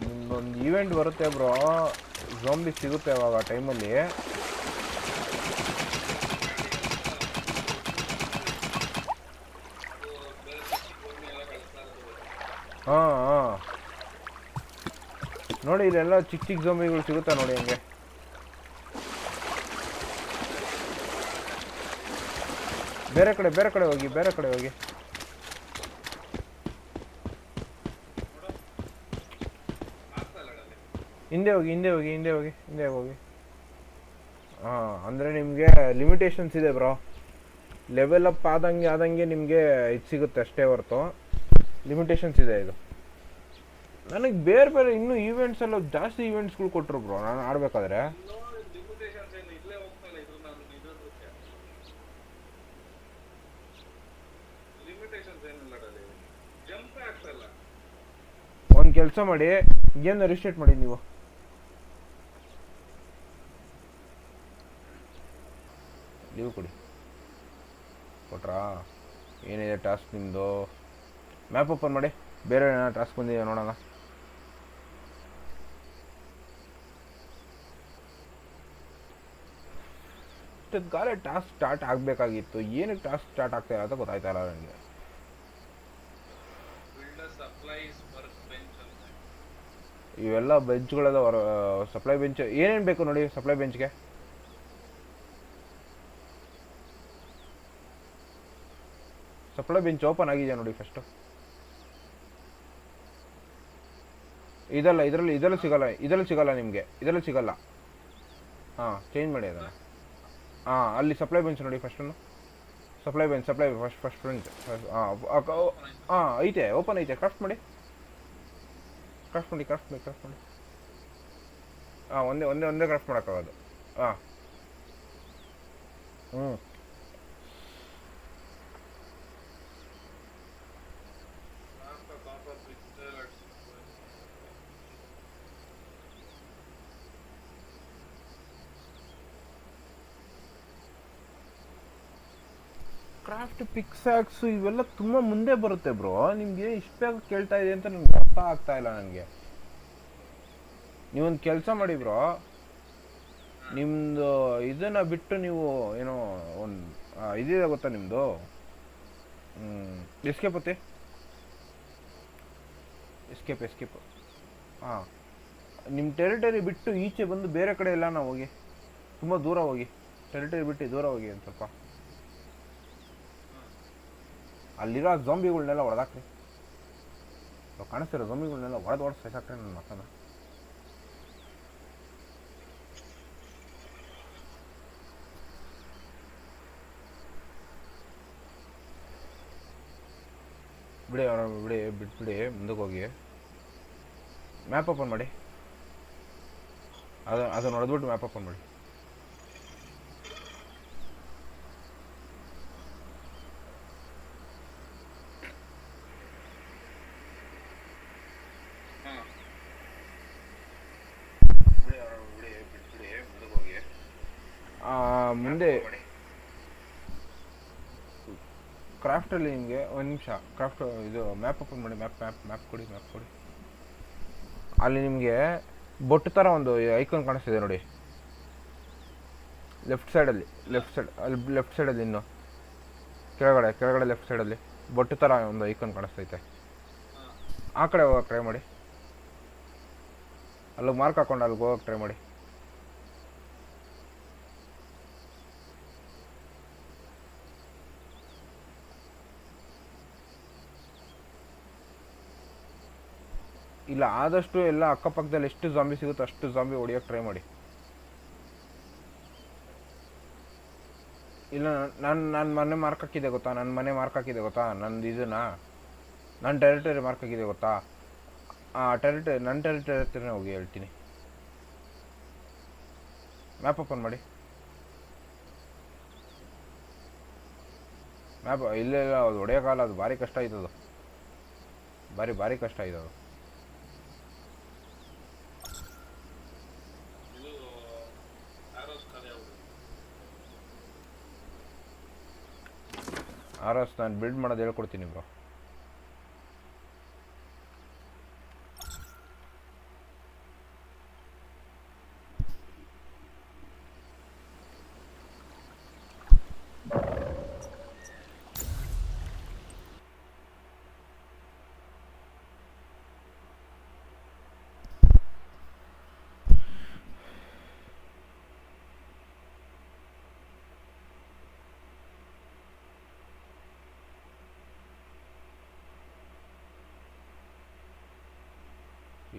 ನಿಮ್ದೊಂದು ಈವೆಂಟ್ ಬರುತ್ತೆ ಬ್ರೋ, ಝೋಂಬಿ ಸಿಗುತ್ತೆ ಅವಾಗ ಟೈಮಲ್ಲಿ. ಹಾಂ ನೋಡಿ, ಇಲ್ಲೆಲ್ಲ ಚಿಕ್ಕ ಝೋಂಬಿಗಳು ಸಿಗುತ್ತಾ ನೋಡಿ ಹಂಗೆ. ಬೇರೆ ಕಡೆ ಹೋಗಿ. ಹಿಂದೆ ಹೋಗಿ. ಹಾಂ, ಅಂದರೆ ನಿಮಗೆ ಲಿಮಿಟೇಷನ್ಸ್ ಇದೆ ಬ್ರೋ. ಲೆವೆಲ್ ಅಪ್ ಆದಂಗೆ ನಿಮಗೆ ಇದು ಸಿಗುತ್ತೆ ಅಷ್ಟೇ ಹೊರತು ಲಿಮಿಟೇಷನ್ಸ್ ಇದೆ ಇದು. ನನಗೆ ಬೇರೆ ಇನ್ನೂ ಈವೆಂಟ್ಸ್ ಎಲ್ಲ ಜಾಸ್ತಿ ಈವೆಂಟ್ಸ್ಗಳು ಕೊಟ್ಟರು ಬ್ರೋ ನಾನು ಆಡಬೇಕಾದ್ರೆ. ಒಂದು ಕೆಲಸ ಮಾಡಿ, ಗೇಮ್ನ ರಿಸ್ಟಾರ್ಟ್ ಮಾಡಿ. ನೀವು ಲೀವ್ ಕೊಟ್ರಾ? ಏನಿದೆ ಟಾಸ್ಕ್ ನಿಮ್ಮದು? ಮ್ಯಾಪ್ ಓಪನ್ ಮಾಡಿ, ಬೇರೆ ಏನಾದ್ರು ಟಾಸ್ಕ್ ಬಂದಿದೆ ನೋಡೋಣ. ಗಾಲೆ ಟಾಸ್ಕ್ ಸ್ಟಾರ್ಟ್ ಆಗಬೇಕಾಗಿತ್ತು, ಏನಕ್ಕೆ ಟಾಸ್ಕ್ ಸ್ಟಾರ್ಟ್ ಆಗ್ತಾ ಇಲ್ಲ ಅಂತ ಗೊತ್ತಾಯ್ತಾ ಇಲ್ಲ ನನಗೆ. ಇವೆಲ್ಲ ಬೆಂಚ್ಗಳೆಲ್ಲ ಸಪ್ಲೈ ಬೆಂಚ್ ಏನೇನು ಬೇಕು ನೋಡಿ. ಸಪ್ಲೈ ಬೆಂಚ್ಗೆ ಸಪ್ಲೈ ಬೆಂಚ್ ಓಪನ್ ಆಗಿದೆಯಾ ನೋಡಿ ಫಸ್ಟು. ಇದರಲ್ಲಿ ಸಿಗಲ್ಲ ನಿಮಗೆ, ಇದರಲ್ಲಿ ಸಿಗಲ್ಲ. ಹಾಂ, ಚೇಂಜ್ ಮಾಡಿ ಅದನ್ನು. ಹಾಂ, ಅಲ್ಲಿ ಸಪ್ಲೈ ಬೆಂಚ್ ನೋಡಿ ಫಸ್ಟನ್ನು. Supply bench first bench. ಹಾಂ ಐತೆ, ಓಪನ್ ಐತೆ. ಕ್ರಾಫ್ಟ್ ಮಾಡಿ. ಹಾಂ, ಒಂದೇ ಕ್ರಾಫ್ಟ್ ಮಾಡೋಕ್ಕಾಗೋದು. ಹಾಂ, ಕ್ರಾಫ್ಟ್ ಪಿಕ್ಸಾಕ್ಸು ಇವೆಲ್ಲ ತುಂಬ ಮುಂದೆ ಬರುತ್ತೆ ಬ್ರೋ. ನಿಮಗೆ ಇಷ್ಟು ಬೇಗ ಕೇಳ್ತಾ ಇದೆ ಅಂತ ನನಗೆ ಅರ್ಥ ಆಗ್ತಾ ಇಲ್ಲ ನನಗೆ. ನೀವೊಂದು ಕೆಲಸ ಮಾಡಿ ಬ್ರೋ, ನಿಮ್ಮದು ಇದನ್ನು ಬಿಟ್ಟು ನೀವು ಏನೋ ಒಂದು ಇದಿದೆ ಗೊತ್ತಾ ನಿಮ್ಮದು, ಎಸ್ಕೇಪ್. ಹಾಂ, ನಿಮ್ಮ ಟೆರಿಟರಿ ಬಿಟ್ಟು ಈಚೆ ಬಂದು ಬೇರೆ ಕಡೆ ಎಲ್ಲ ನಾವು ಹೋಗಿ, ತುಂಬ ದೂರ ಹೋಗಿ, ಟೆರಿಟರಿ ಬಿಟ್ಟು ದೂರ ಹೋಗಿ ಒಂದು ಸ್ವಲ್ಪ. ಅಲ್ಲಿರೋ ಝೋಂಬಿಗಳನ್ನೆಲ್ಲ ಹೊಡೆದಾಕ್ರಿ. ಕಾಣಿಸ್ತಿರೋ ಝೋಂಬಿಗಳನ್ನೆಲ್ಲ ಹೊಡೆದು ಸಾಕಾಕ್ರಿ ನನ್ನ ಮಕ್ಕನ. ಬಿಡಿ ಅವ್ರ ಬಿಡಿ ಬಿಟ್ಬಿಡಿ, ಮುಂದಕ್ಕೆ ಹೋಗಿ ಮ್ಯಾಪ್ ಓಪನ್ ಮಾಡಿ. ಅದನ್ನು ಹೊಡೆದ್ಬಿಟ್ಟು ಮ್ಯಾಪ್ ಓಪನ್ ಮಾಡಿ. ಮುಂದೆ ಕ್ರಾಫ್ಟಲ್ಲಿ ನಿಮಗೆ ಒಂದು ನಿಮಿಷ ಕ್ರಾಫ್ಟ್ ಇದು ಮ್ಯಾಪ್ ಓಪನ್ ಮಾಡಿ. ಮ್ಯಾಪ್ ಕೊಡಿ. ಅಲ್ಲಿ ನಿಮಗೆ ಬೊಟ್ಟು ಥರ ಒಂದು ಐಕಾನ್ ಕಾಣಿಸ್ತಿದೆ ನೋಡಿ, ಲೆಫ್ಟ್ ಸೈಡಲ್ಲಿ ಅಲ್ಲಿ ಲೆಫ್ಟ್ ಸೈಡಲ್ಲಿ ಇನ್ನು ಕೆಳಗಡೆ ಲೆಫ್ಟ್ ಸೈಡಲ್ಲಿ ಬೊಟ್ಟು ಥರ ಒಂದು ಐಕಾನ್ ಕಾಣಿಸ್ತೈತೆ. ಆ ಕಡೆ ಹೋಗೋಕೆ ಟ್ರೈ ಮಾಡಿ. ಅಲ್ಲಿಗೆ ಮಾರ್ಕ್ ಹಾಕೊಂಡು ಅಲ್ಲಿಗೆ ಹೋಗೋಕೆ ಟ್ರೈ ಮಾಡಿ. ಇಲ್ಲ, ಆದಷ್ಟು ಎಲ್ಲ ಅಕ್ಕಪಕ್ಕದಲ್ಲಿ ಎಷ್ಟು ಜಾಂಬಿ ಸಿಗುತ್ತೋ ಅಷ್ಟು ಜಾಂಬಿ ಹೊಡಿಯೋಕೆ ಟ್ರೈ ಮಾಡಿ. ಇಲ್ಲ, ನಾನು ಮನೆ ಮಾರ್ಕ್ ಹಾಕಿದೆ ಗೊತ್ತಾ, ನಂದು ಇದನ್ನ ನನ್ನ ಟೆರಿಟರಿ ಮಾರ್ಕ್ ಹಾಕಿದೆ ಗೊತ್ತಾ, ನನ್ನ ಟೆರಿಟರಿ ಹತ್ರನೇ ಹೋಗಿ ಹೇಳ್ತೀನಿ. ಮ್ಯಾಪ್ ಓಪನ್ ಮಾಡಿ. ಮ್ಯಾಪ್ ಇಲ್ಲ ಅದು ಹೊಡೆಯೋಕ್ಕಾಗಲ್ಲ, ಅದು ಭಾರಿ ಕಷ್ಟ ಆಯ್ತದು, ಭಾರಿ ಕಷ್ಟ ಆಯ್ತದು. ಆರ್ಎಸ್ ನಾನು ಬಿಲ್ಡ್ ಮಾಡೋದು ಹೇಳ್ಕೊಡ್ತೀನಿ ಬ್ರೋ.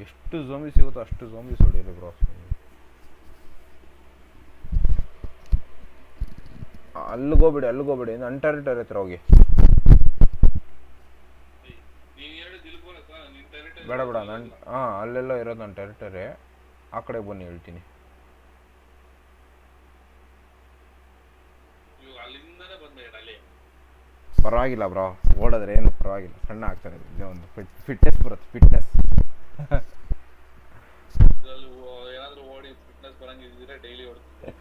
ಎಷ್ಟು ಝೋಂಬಿ ಸಿಗುತ್ತೋ ಅಷ್ಟು ಝೋಂಬೀಸ್ ಹೊಡೀರಿ ಬ್ರೋ. ಅಲ್ಲಿಗೋಗ್ಬೇಡಿ, ನನ್ನ ಟೆರಿಟರಿ ಹತ್ರ ಹೋಗಿ. ಬೇಡ ಅಲ್ಲೆಲ್ಲ ಇರೋದು ನನ್ನ ಟೆರಿಟರಿ. ಆ ಕಡೆ ಬನ್ನಿ ಹೇಳ್ತೀನಿ. ಪರವಾಗಿಲ್ಲ ಬ್ರೋ, ಓಡಿದ್ರೆ ಏನು ಪರವಾಗಿಲ್ಲ, ಸಣ್ಣ ಆಗ್ತಾರೆ. ಒಂದು ಫಿಟ್ನೆಸ್ ಬರುತ್ತೆ, ಫಿಟ್ನೆಸ್. ಏನಾದ್ರೂ ಓಡಿ ಫಿಟ್ನೆಸ್ ಬರಂಗಿದ್ರೆ ಡೈಲಿ ಓಡ್ತೀನಿ.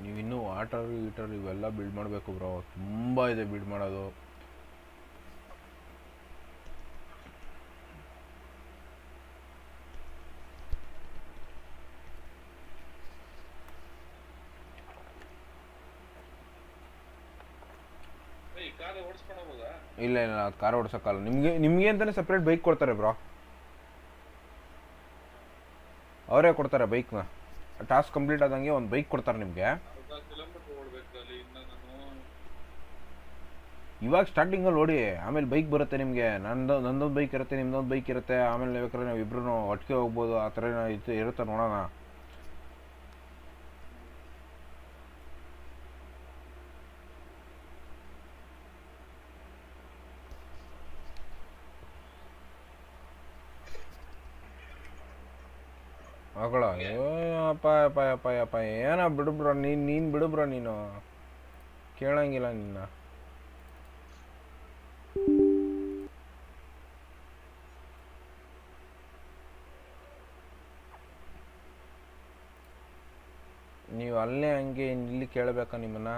ನೀವಿನ್ನೂ ವಾಟರ್ ಗೀಟರ್ ಇವೆಲ್ಲ ಬಿಲ್ಡ್ ಮಾಡಬೇಕು ಬ್ರೋ, ತುಂಬ ಇದೆ ಬಿಲ್ಡ್ ಮಾಡೋದು. ಇಲ್ಲ ಕಾರ್ ಓಡಿಸೋಕ್ಕಲ್ಲ, ನಿಮಗೆ ಅಂತಲೇ ಸಪ್ರೇಟ್ ಬೈಕ್ ಕೊಡ್ತಾರೆ ಬ್ರೋ, ಅವರೇ ಕೊಡ್ತಾರೆ ಬೈಕ್ನ. ಟಾಸ್ಕ್ ಕಂಪ್ಲೀಟ್ ಆದಂಗೆ ಒಂದು ಬೈಕ್ ಕೊಡ್ತಾರೆ ನಿಮಗೆ. ಇವಾಗ ಸ್ಟಾರ್ಟಿಂಗಲ್ಲಿ ನೋಡಿ, ಆಮೇಲೆ ಬೈಕ್ ಬರುತ್ತೆ ನಿಮಗೆ. ನಂದೊಂದು ಬೈಕ್ ಇರುತ್ತೆ, ನಿಮ್ದೊಂದು ಬೈಕ್ ಇರುತ್ತೆ. ಆಮೇಲೆ ಬೇಕಾದ್ರೆ ನಾವು ಇಬ್ಬರು ಒಟ್ಟಿಗೆ ಹೋಗ್ಬೋದು, ಆ ಥರ ಇರುತ್ತೆ, ನೋಡೋಣ. ಮಗಳ ಅಪ್ಪ ಏನ ಬಿಡುಬ್ರ, ನೀನು ಬಿಡುಬ್ರ, ನೀನು ಕೇಳಂಗಿಲ್ಲ ನಿನ್ನ. ನೀವು ಅಲ್ಲೇ ಹಂಗೆ ಇಲ್ಲಿ ಕೇಳಬೇಕಾ ನಿಮ್ಮನ್ನ?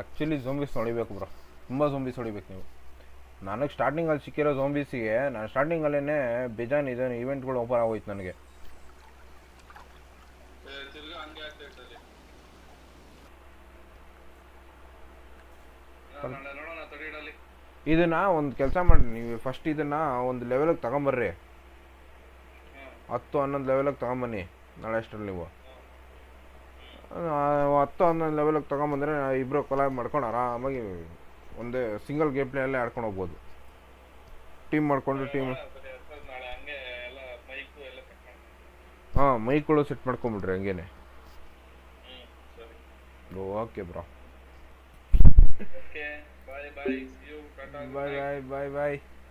ಆ್ಯಕ್ಚುಲಿ ಝೋಂಬೀಸ್ ಹೊಡಿಬೇಕು ಬ್ರೋ, ತುಂಬ ಝೋಂಬೀಸ್ ಹೊಡಿಬೇಕು ನೀವು. ನನಗೆ ಸ್ಟಾರ್ಟಿಂಗಲ್ಲಿ ಸಿಕ್ಕಿರೋ ಝೋಂಬೀಸಿಗೆ ನಾನು ಸ್ಟಾರ್ಟಿಂಗಲ್ಲೇ ಬೇಜಾನ್ ಇದನ್ನು ಇವೆಂಟ್ಗಳು ಓಪನ್ ಆಗೋಯ್ತು ನನಗೆ. ತಿರ್ಗಾ ಹಂಗೆ ಆಗ್ತೈತಲ್ಲಿ. ನೋಡೋಣ ತಡೀಡಲ್ಲಿ. ಇದನ್ನು ಒಂದು ಕೆಲಸ ಮಾಡಿ, ನೀವು ಫಸ್ಟ್ ಇದನ್ನು ಒಂದು ಲೆವೆಲಿಗೆ ತಗೊಂಬರ್ರಿ, 10-11 ಲೆವೆಲಿಗೆ ತಗೊಂಬನ್ನಿ ನಾಳೆ ಅಷ್ಟರಲ್ಲಿ. ನೀವು 10-11 ಲೆವೆಲಿಗೆ ತೊಗೊಂಬಂದರೆ ಇಬ್ಬರು ಕೊಲಾಬ್ ಮಾಡ್ಕೊಂಡು ಆರಾಮಾಗಿ ಒಂದೇ ಸಿಂಗಲ್ ಗೇಮ್ ಪ್ಲೇಯಲ್ಲೇ ಆಡ್ಕೊಂಡು ಹೋಗ್ಬೋದು. ಟೀಮ್ ಮಾಡಿಕೊಂಡು ನಾಳೆ ಹಂಗೆ ಎಲ್ಲ ಮೈಕು ಎಲ್ಲ ಸೆಟ್ ಮಾಡಿ. ಹಾಂ, ಮೈಕ್ಗಳು ಸೆಟ್ ಮಾಡ್ಕೊಂಬಿಡ್ರಿ ಹಂಗೇನೆ. ಸರಿ, okay bro, okay, bye bye, see you, ಟಾಟಾ, ಬಾಯ್ ಬಾಯ್ ಬಾಯ್ ಬಾಯ್.